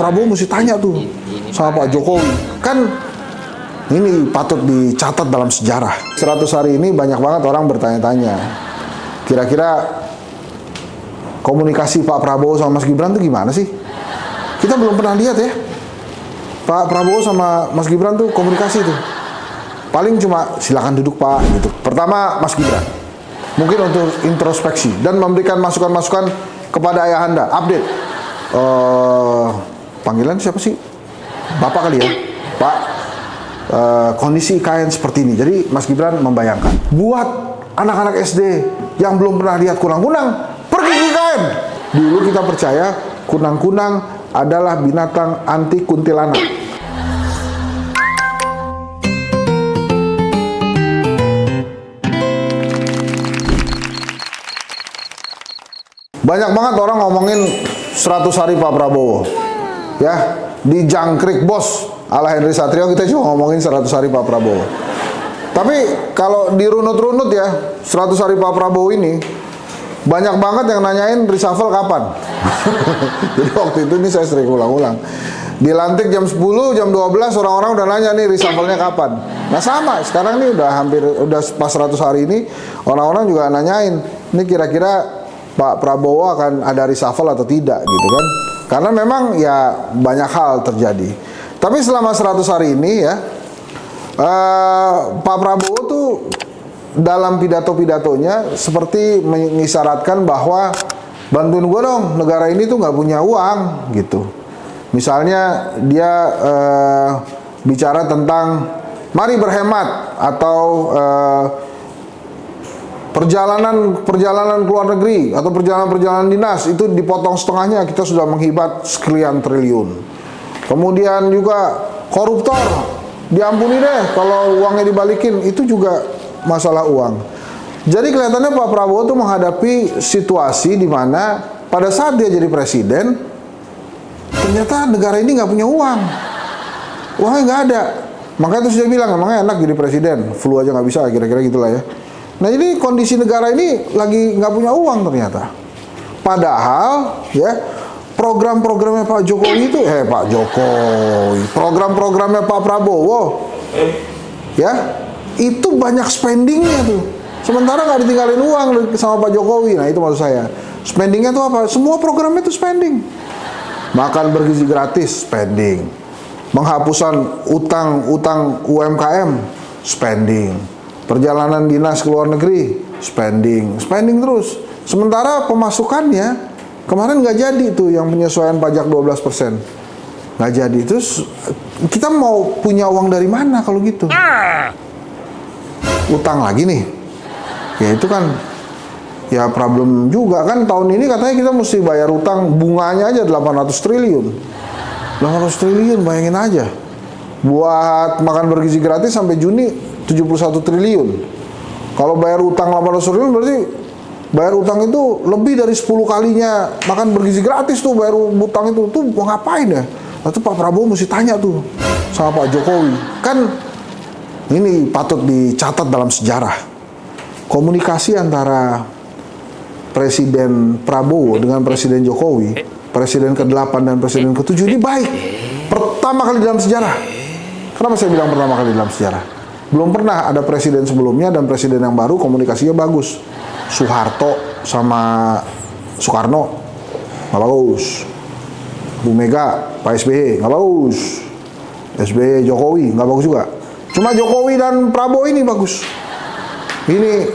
Prabowo mesti tanya tuh sama Pak Jokowi. Kan ini patut dicatat dalam sejarah. 100 hari ini banyak banget orang bertanya-tanya. Kira-kira komunikasi Pak Prabowo sama Mas Gibran tuh gimana sih? Kita belum pernah lihat ya. Pak Prabowo sama Mas Gibran tuh komunikasi tuh. Paling cuma silakan duduk Pak gitu. Pertama Mas Gibran. Mungkin untuk introspeksi dan memberikan masukan-masukan kepada ayahanda. Update. Panggilan siapa sih? Bapak kali ya? Pak, kondisi IKN seperti ini. Jadi Mas Gibran membayangkan. Buat anak-anak SD yang belum pernah lihat kunang-kunang, pergi ke IKN. Dulu kita percaya kunang-kunang adalah binatang anti kuntilanak. Banyak banget orang ngomongin 100 hari Pak Prabowo. Ya, di jangkrik bos ala Henry Satrio kita cuma ngomongin 100 hari Pak Prabowo. Tapi kalau dirunut-runut ya, 100 hari Pak Prabowo ini banyak banget yang nanyain reshuffle kapan. Jadi waktu itu ini saya sering ulang-ulang. Dilantik jam 10, jam 12 orang-orang udah nanya nih reshuffle-nya kapan. Nah sama, sekarang nih udah pas 100 hari ini orang-orang juga nanyain, ini kira-kira Pak Prabowo akan ada reshuffle atau tidak gitu kan. Karena memang ya banyak hal terjadi. Tapi selama 100 hari ini ya Pak Prabowo tuh dalam pidato-pidatonya seperti mengisyaratkan bahwa bantuin gue dong, negara ini tuh nggak punya uang gitu. Misalnya dia bicara tentang mari berhemat atau perjalanan ke luar negeri atau perjalanan dinas itu dipotong setengahnya, kita sudah menghebat sekian triliun. Kemudian juga koruptor diampuni deh kalau uangnya dibalikin, itu juga masalah uang. Jadi kelihatannya Pak Prabowo tuh menghadapi situasi di mana pada saat dia jadi presiden ternyata negara ini nggak punya uang, uangnya nggak ada. Makanya terus dia bilang emangnya enak jadi presiden, flu aja nggak bisa, kira-kira gitulah ya. Nah ini kondisi negara ini lagi nggak punya uang ternyata. Padahal ya program-programnya Pak Jokowi itu program-programnya Pak Prabowo ya itu banyak spendingnya tuh. Sementara nggak ditinggalin uang sama Pak Jokowi. Nah itu maksud saya. Spendingnya tuh apa? Semua programnya itu spending. Makan bergizi gratis, spending. Penghapusan utang UMKM, spending. Perjalanan dinas ke luar negeri, spending terus. Sementara pemasukannya kemarin nggak jadi tuh yang penyesuaian pajak 12%. Nggak jadi. Terus kita mau punya uang dari mana kalau gitu? Utang lagi nih. Ya itu kan ya problem juga kan, tahun ini katanya kita mesti bayar utang bunganya aja 800 triliun. 800 triliun bayangin aja. Buat makan bergizi gratis sampai Juni 71 triliun. Kalau bayar utang 800 triliun berarti bayar utang itu lebih dari 10 kalinya makan bergizi gratis tuh, bayar utang itu tuh mau ngapain ya? Nah, itu Pak Prabowo mesti tanya tuh sama Pak Jokowi. Kan ini patut dicatat dalam sejarah. Komunikasi antara Presiden Prabowo dengan Presiden Jokowi, Presiden ke-8 dan Presiden ke-7 ini baik. Pertama kali dalam sejarah. Kenapa saya bilang pertama kali dalam sejarah? Belum pernah ada presiden sebelumnya dan presiden yang baru komunikasinya bagus. Soeharto sama Soekarno nggak bagus. Bu Mega, Pak SBY nggak bagus. SBY Jokowi nggak bagus juga. Cuma Jokowi dan Prabowo ini bagus. Ini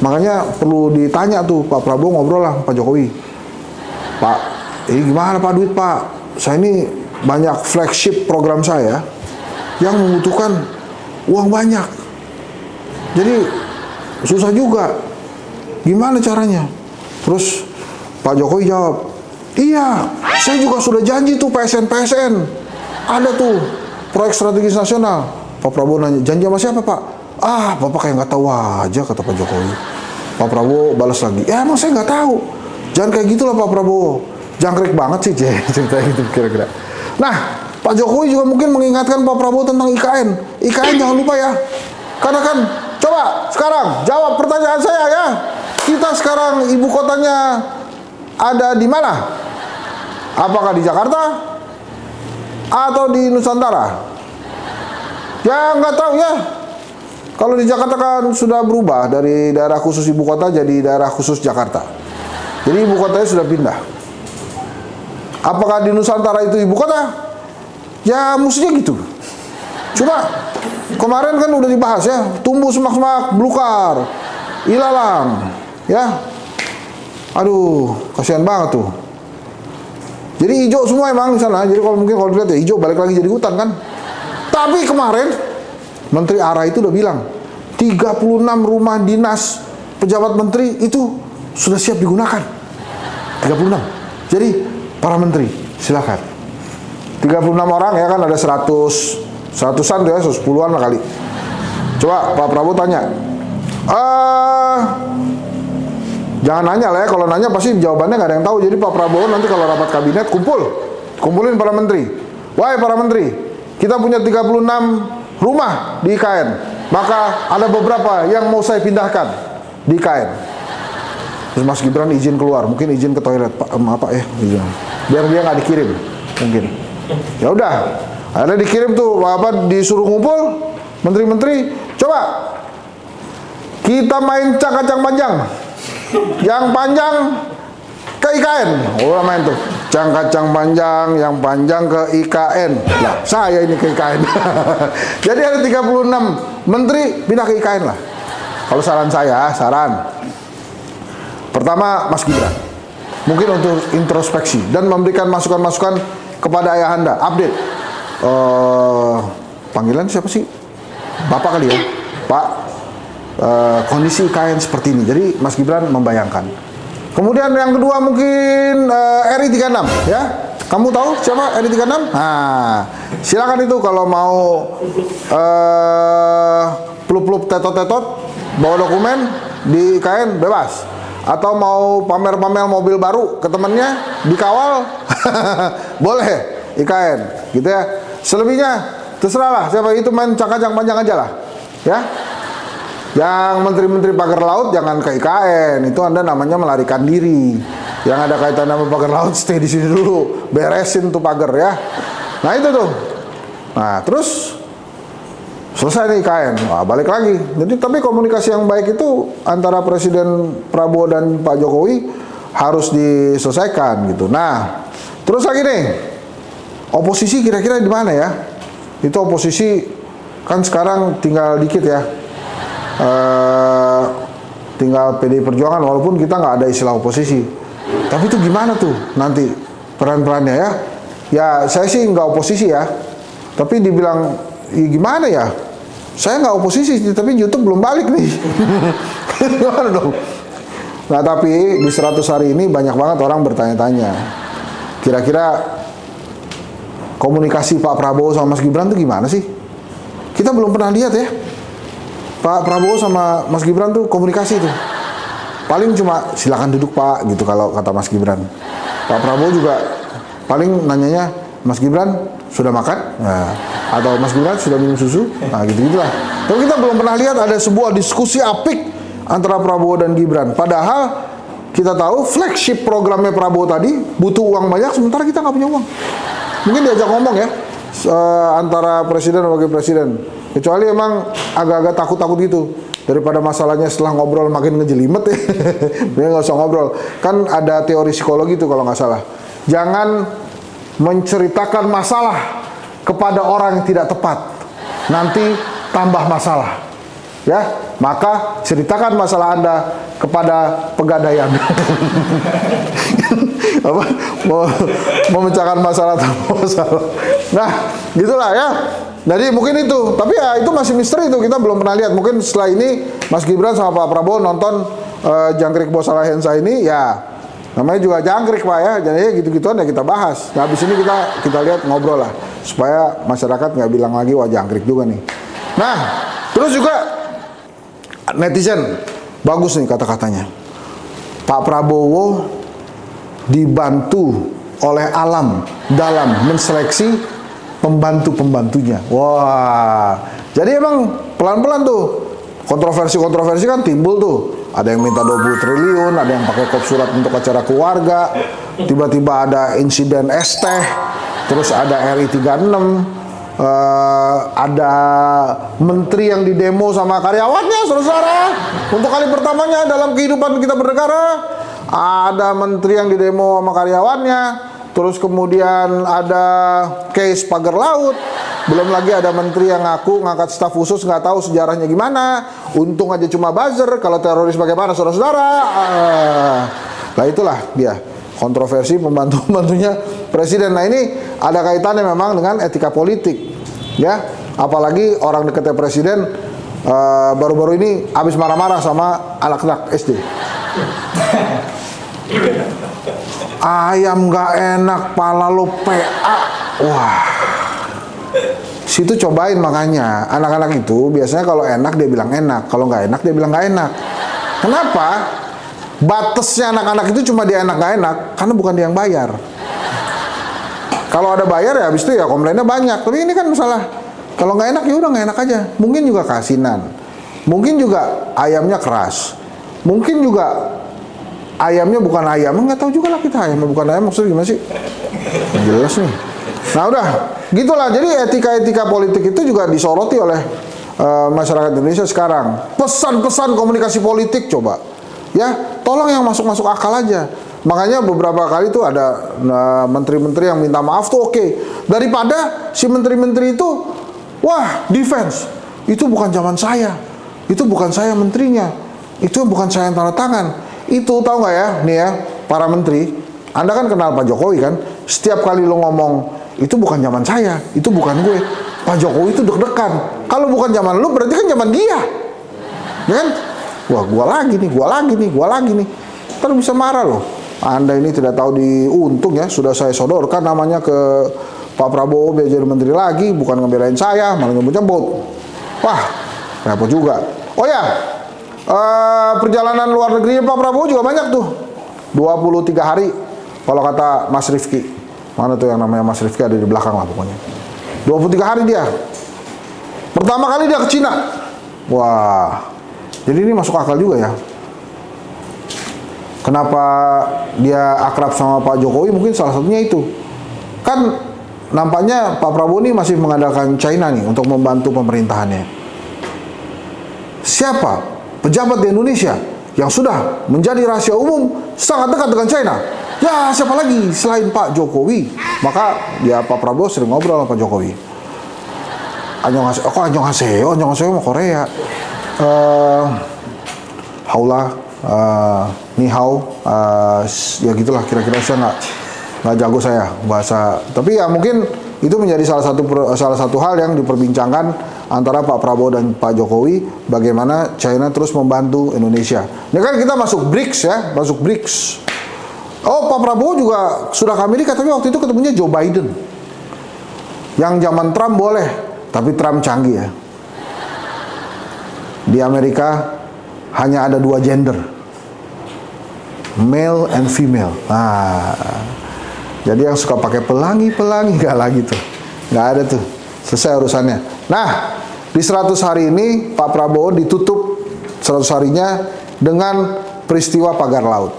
makanya perlu ditanya tuh Pak Prabowo ngobrol lah Pak Jokowi. Pak, ini gimana Pak duit Pak? Saya ini banyak flagship program saya yang membutuhkan uang banyak. Jadi susah juga. Gimana caranya? Terus Pak Jokowi jawab, iya, saya juga sudah janji tuh PSN. Ada tuh proyek strategis nasional. Pak Prabowo nanya, janji sama siapa Pak? Ah, Bapak kayak nggak tahu aja, kata Pak Jokowi. Pak Prabowo balas lagi, ya emang saya nggak tahu. Jangan kayak gitulah Pak Prabowo. Jangkrik banget sih ceritanya gitu kira-kira. Nah, Pak Jokowi juga mungkin mengingatkan Pak Prabowo tentang IKN. IKN jangan lupa ya. Karena kan, coba sekarang jawab pertanyaan saya ya. Kita sekarang ibu kotanya ada di mana? Apakah di Jakarta atau di Nusantara? Ya nggak tahu ya. Kalau di Jakarta kan sudah berubah dari daerah khusus ibu kota jadi daerah khusus Jakarta. Jadi ibu kotanya sudah pindah. Apakah di Nusantara itu ibu kota? Ya mestinya gitu. Cuma kemarin kan udah dibahas ya, tumbuh semak-semak belukar, ilalang, ya. Aduh, kasihan banget tuh. Jadi hijau semua emang di sana. Jadi kalau dilihat ya hijau balik lagi jadi hutan kan. Tapi kemarin Menteri ARA itu udah bilang 36 rumah dinas pejabat menteri itu sudah siap digunakan. 36. Jadi para menteri silakan. 36 orang ya kan, ada 100-an tuh ya, 110-an lah kali. Coba Pak Prabowo tanya. Jangan nanya lah ya, kalau nanya pasti jawabannya nggak ada yang tahu. Jadi Pak Prabowo nanti kalau rapat kabinet kumpulin para menteri. Wahai para menteri, kita punya 36 rumah di IKN. Maka ada beberapa yang mau saya pindahkan di IKN. Terus Mas Gibran izin keluar, mungkin izin ke toilet, Pak, apa ya, izin. Biar dia nggak dikirim, mungkin. Ya udah, akhirnya dikirim tuh, disuruh ngumpul, menteri-menteri, coba kita main cak-cak panjang, yang panjang ke IKN, main tuh, cang-kacang panjang, yang panjang ke IKN. Lah, saya ini ke IKN. Jadi ada 36 menteri pindah ke IKN lah. Kalau saran saya, pertama Mas Gibran, mungkin untuk introspeksi dan memberikan masukan-masukan kepada ayahanda, update. Panggilan siapa sih? Bapak kali ya, Pak. Kondisi IKN seperti ini. Jadi Mas Gibran membayangkan. Kemudian yang kedua mungkin RI 36 ya. Kamu tahu siapa RI 36? Nah, silakan itu kalau mau plup-plup tetot-tetot bawa dokumen di IKN bebas. Atau mau pamer-pamer mobil baru ke temennya dikawal boleh IKN gitu ya. Selebihnya terserah lah, siapa itu main cak-cak panjang aja lah ya. Yang menteri-menteri pagar laut jangan ke IKN, itu Anda namanya melarikan diri. Yang ada kaitan sama pagar laut stay di sini dulu, beresin tuh pagar ya. Nah itu tuh. Nah terus selesai nih IKN, wah, balik lagi. Jadi tapi komunikasi yang baik itu antara Presiden Prabowo dan Pak Jokowi harus diselesaikan gitu. Nah terus lagi nih, oposisi kira-kira di mana ya? Itu oposisi kan sekarang tinggal dikit ya. Tinggal PDI Perjuangan, walaupun kita nggak ada istilah oposisi. Tapi itu gimana tuh nanti peran-perannya ya? Ya saya sih nggak oposisi ya. Tapi dibilang ya gimana ya? Saya nggak oposisi, tapi YouTube belum balik nih. Gimana dong? Nah tapi di 100 hari ini banyak banget orang bertanya-tanya. Kira-kira komunikasi Pak Prabowo sama Mas Gibran tuh gimana sih? Kita belum pernah lihat ya. Pak Prabowo sama Mas Gibran tuh komunikasi tuh. Paling cuma silakan duduk Pak gitu kalau kata Mas Gibran. Pak Prabowo juga paling nanyanya, Mas Gibran sudah makan? Nah, atau Mas Gibran sudah minum susu? Nah gitu-gitulah. Tapi kita belum pernah lihat ada sebuah diskusi apik antara Prabowo dan Gibran. Padahal kita tahu flagship programnya Prabowo tadi butuh uang banyak, sementara kita nggak punya uang. Mungkin diajak ngomong ya antara presiden dan wakil presiden. Kecuali emang agak-agak takut-takut gitu. Daripada masalahnya setelah ngobrol makin ngejelimet ya. Dia nggak usah ngobrol. Kan ada teori psikologi tuh kalau nggak salah. Jangan menceritakan masalah kepada orang yang tidak tepat. Nanti tambah masalah. Ya, maka ceritakan masalah Anda kepada pegadaian. Apa? Memecahkan masalah tanpa masalah. Nah, gitulah ya. Jadi mungkin itu, tapi ya itu masih misteri itu, kita belum pernah lihat. Mungkin setelah ini Mas Gibran sama Pak Prabowo nonton Jangkrik Bos Alahensa ini, ya namanya juga jangkrik Pak ya, jadi gitu-gituan ya kita bahas. Nah habis ini kita lihat ngobrol lah, supaya masyarakat nggak bilang lagi wah jangkrik juga nih. Nah terus juga netizen bagus nih kata-katanya. Pak Prabowo dibantu oleh alam dalam menseleksi pembantu-pembantunya. Wah, jadi emang pelan-pelan tuh kontroversi-kontroversi kan timbul tuh. Ada yang minta 20 triliun, ada yang pakai kop surat untuk acara keluarga, tiba-tiba ada insiden es teh, terus ada RI 36, ada menteri yang didemo sama karyawannya, saudara-saudara. Untuk kali pertamanya dalam kehidupan kita bernegara, ada menteri yang didemo sama karyawannya. Terus kemudian ada case pagar laut. Belum lagi ada menteri yang ngaku ngangkat staf khusus, nggak tahu sejarahnya gimana. Untung aja cuma buzzer, kalau teroris bagaimana, saudara-saudara? Nah itulah dia kontroversi pembantu-pembantunya presiden. Nah ini ada kaitannya memang dengan etika politik, ya. Apalagi orang dekatnya presiden baru-baru ini habis marah-marah sama anak-anak SD. Ayam gak enak, pala lo PA. Wah, situ cobain. Makanya anak-anak itu biasanya kalau enak dia bilang enak, kalau nggak enak dia bilang nggak enak. Kenapa? Batasnya anak-anak itu cuma dia enak nggak enak karena bukan dia yang bayar. Kalau ada bayar ya habis itu ya komplainnya banyak. Tapi ini kan masalah, kalau nggak enak ya udah nggak enak aja. Mungkin juga keasinan, mungkin juga ayamnya keras, mungkin juga ayamnya bukan ayam, nggak tahu juga lah kita ayamnya bukan ayam, maksudnya gimana sih? Jelas nih. Nah udah, gitulah. Jadi etika-etika politik itu juga disoroti oleh masyarakat Indonesia sekarang. Pesan-pesan komunikasi politik coba, ya tolong yang masuk-masuk akal aja. Makanya beberapa kali tuh ada menteri-menteri yang minta maaf tuh oke. Daripada si menteri-menteri itu, wah defense, itu bukan zaman saya, itu bukan saya menterinya, itu bukan saya yang tanda tangan. Itu tahu nggak ya, nih ya, para menteri, Anda kan kenal Pak Jokowi kan? Setiap kali lo ngomong, itu bukan zaman saya, itu bukan gue. Pak Jokowi itu deg-degan. Kalau bukan zaman lo, berarti kan zaman dia, ya kan? Wah, gua lagi nih. Ntar bisa marah loh. Anda ini tidak tahu diuntung ya, sudah saya sodorkan namanya ke Pak Prabowo biar jadi menteri lagi, bukan ngebelain saya, malah nyebut-nyebut. Wah, repot juga. Oh ya, perjalanan luar negeri Pak Prabowo juga banyak tuh, 23 hari kalau kata Mas Rifki. Mana tuh yang namanya Mas Rifki, ada di belakang lah pokoknya. 23 hari dia. Pertama kali dia ke Cina. Wah, jadi ini masuk akal juga ya. Kenapa dia akrab sama Pak Jokowi? Mungkin salah satunya itu. Kan nampaknya Pak Prabowo ini masih mengandalkan China nih untuk membantu pemerintahannya. Siapa pejabat di Indonesia yang sudah menjadi rahasia umum sangat dekat dengan China? Ya siapa lagi selain Pak Jokowi? Maka ya Pak Prabowo sering ngobrol sama Pak Jokowi. Annyeonghaseyo sama Korea. Haula, ni hao, ya gitulah kira-kira. Saya nggak jago saya bahasa. Tapi ya mungkin itu menjadi salah satu hal yang diperbincangkan antara Pak Prabowo dan Pak Jokowi, bagaimana China terus membantu Indonesia. Ini kan kita masuk BRICS ya, masuk BRICS. Oh, Pak Prabowo juga sudah ke Amerika, tapi waktu itu ketemunya Joe Biden. Yang zaman Trump boleh, tapi Trump canggih ya. Di Amerika hanya ada 2 gender, male and female. Nah, jadi yang suka pakai pelangi nggak lagi tuh, nggak ada tuh, selesai urusannya. Nah, di 100 hari ini Pak Prabowo ditutup 100 harinya dengan peristiwa pagar laut.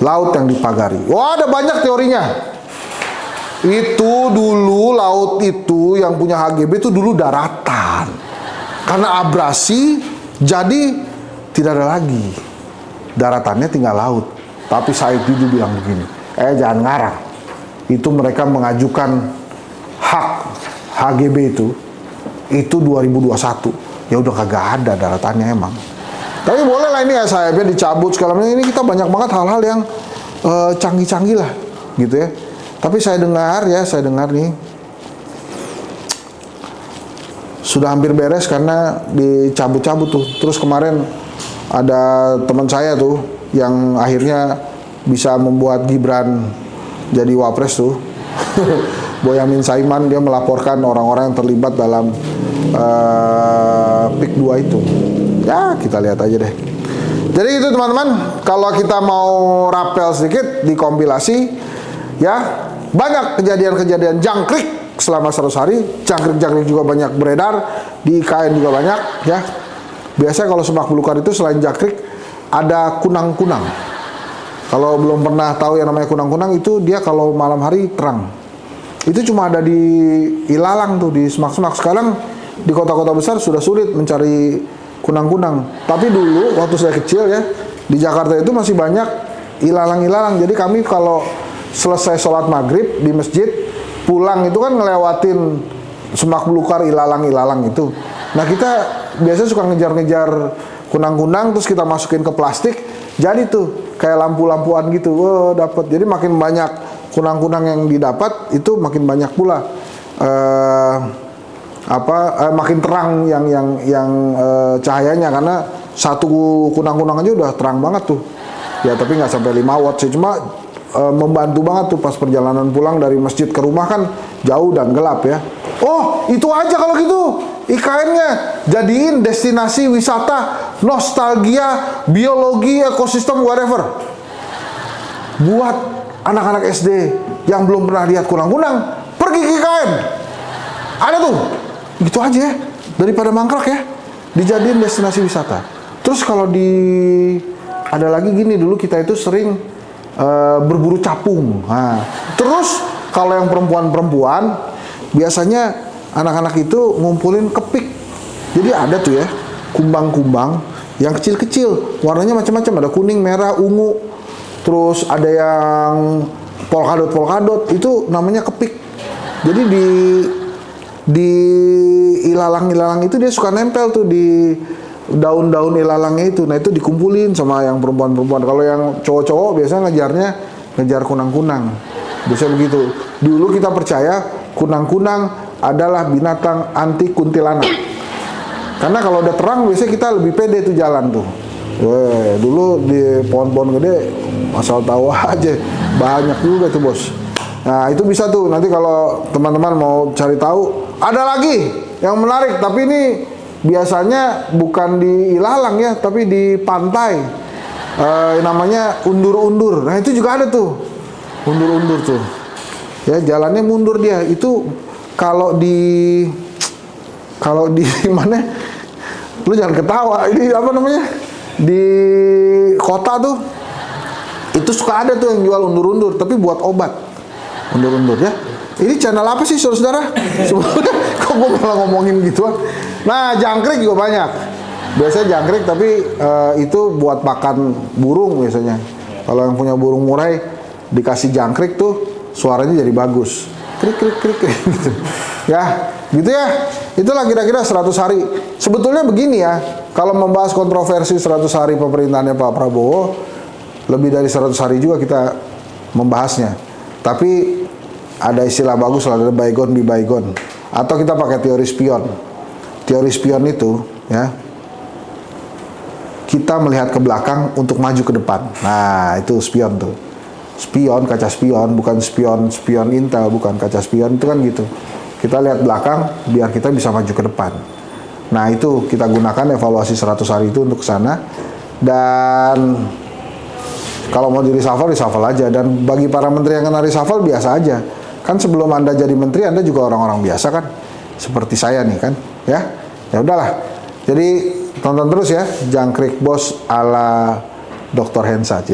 Laut yang dipagari. Wah, ada banyak teorinya. Itu dulu laut itu yang punya HGB itu dulu daratan. Karena abrasi jadi tidak ada lagi. Daratannya tinggal laut. Tapi Said Didu bilang begini, jangan ngarang. Itu mereka mengajukan hak HGB itu 2021. Ya udah kagak ada daratannya emang. Tapi boleh lah ini ya sayapnya dicabut segala macam. Ini kita banyak banget hal-hal yang canggih-canggih lah gitu ya. Tapi saya dengar nih sudah hampir beres karena dicabut-cabut tuh. Terus kemarin ada teman saya tuh yang akhirnya bisa membuat Gibran jadi wapres tuh. Boyamin Saiman, dia melaporkan orang-orang yang terlibat dalam PIK 2 itu. Ya kita lihat aja deh. Jadi itu teman-teman, kalau kita mau rapel sedikit dikompilasi ya, banyak kejadian-kejadian jangkrik selama 100 hari. Jangkrik-jangkrik juga banyak beredar, di IKN juga banyak ya. Biasanya kalau Semak Belukar itu selain jangkrik ada kunang-kunang. Kalau belum pernah tahu yang namanya kunang-kunang, itu dia kalau malam hari terang. Itu cuma ada di ilalang tuh, di semak-semak. Sekarang di kota-kota besar sudah sulit mencari kunang-kunang. Tapi dulu waktu saya kecil ya, di Jakarta itu masih banyak ilalang-ilalang. Jadi kami kalau selesai sholat maghrib di masjid, pulang itu kan ngelewatin semak belukar, ilalang-ilalang itu. Nah kita biasanya suka ngejar-ngejar kunang-kunang, terus kita masukin ke plastik, jadi tuh kayak lampu-lampuan gitu. Wah, dapat. Jadi makin banyak kunang-kunang yang didapat, itu makin banyak pula makin terang yang cahayanya, karena satu kunang-kunang aja udah terang banget tuh. Ya tapi nggak sampai 5 watt sih, cuma membantu banget tuh pas perjalanan pulang dari masjid ke rumah kan jauh dan gelap ya. Oh, itu aja kalau gitu. IKN-nya jadiin destinasi wisata, nostalgia, biologi, ekosistem, whatever. Buat anak-anak SD yang belum pernah lihat kunang-kunang, pergi ke IKN. Ada tuh. Gitu aja ya. Daripada mangkrak ya. Dijadiin destinasi wisata. Terus kalau ada lagi gini, dulu kita itu sering berburu capung. Nah, terus kalau yang perempuan-perempuan biasanya anak-anak itu ngumpulin kepik. Jadi ada tuh ya kumbang-kumbang yang kecil-kecil, warnanya macam-macam, ada kuning, merah, ungu. Terus ada yang polkadot, itu namanya kepik. Jadi di ilalang-ilalang itu dia suka nempel tuh di daun-daun ilalangnya itu. Nah itu dikumpulin sama yang perempuan-perempuan. Kalau yang cowok-cowok biasanya ngejar kunang-kunang. Biasanya begitu. Dulu kita percaya kunang-kunang adalah binatang anti kuntilanak. Karena kalau udah terang biasanya kita lebih pede tuh jalan tuh. Dulu di pohon-pohon gede, asal tahu aja banyak juga tuh bos. Nah itu bisa tuh, nanti kalau teman-teman mau cari tahu, ada lagi yang menarik, tapi ini biasanya bukan di ilalang ya, tapi di pantai. Namanya undur-undur. Nah itu juga ada tuh, undur-undur tuh. Ya jalannya mundur dia. Itu kalau di mana? Lu jangan ketawa. Ini apa namanya? Di kota tuh, itu suka ada tuh yang jual undur-undur, tapi buat obat. Undur-undur ya. Ini channel apa sih saudara? Sebenarnya kok gue malah ngomongin gituan. Nah jangkrik juga banyak. Biasanya jangkrik, tapi itu buat pakan burung biasanya. Kalau yang punya burung murai dikasih jangkrik tuh suaranya jadi bagus. Krik krik krik gitu. Ya, gitu ya. Itulah kira-kira 100 hari. Sebetulnya begini ya, kalau membahas kontroversi 100 hari pemerintahannya Pak Prabowo, lebih dari 100 hari juga kita membahasnya. Tapi ada istilah bagus lah, ada bygone be bygone. Atau kita pakai teori spion. Teori spion itu ya, kita melihat ke belakang untuk maju ke depan. Nah, itu spion tuh. Spion, kaca spion, bukan spion Intel, bukan kaca spion, itu kan gitu. Kita lihat belakang biar kita bisa maju ke depan. Nah, itu kita gunakan evaluasi 100 hari itu untuk ke sana. Dan kalau mau di reshuffle aja. Dan bagi para menteri yang kena reshuffle biasa aja. Kan sebelum Anda jadi menteri, Anda juga orang-orang biasa kan. Seperti saya nih kan, ya. Ya udahlah. Jadi tonton terus ya, Jangkrik Bos ala Dr. Hensa.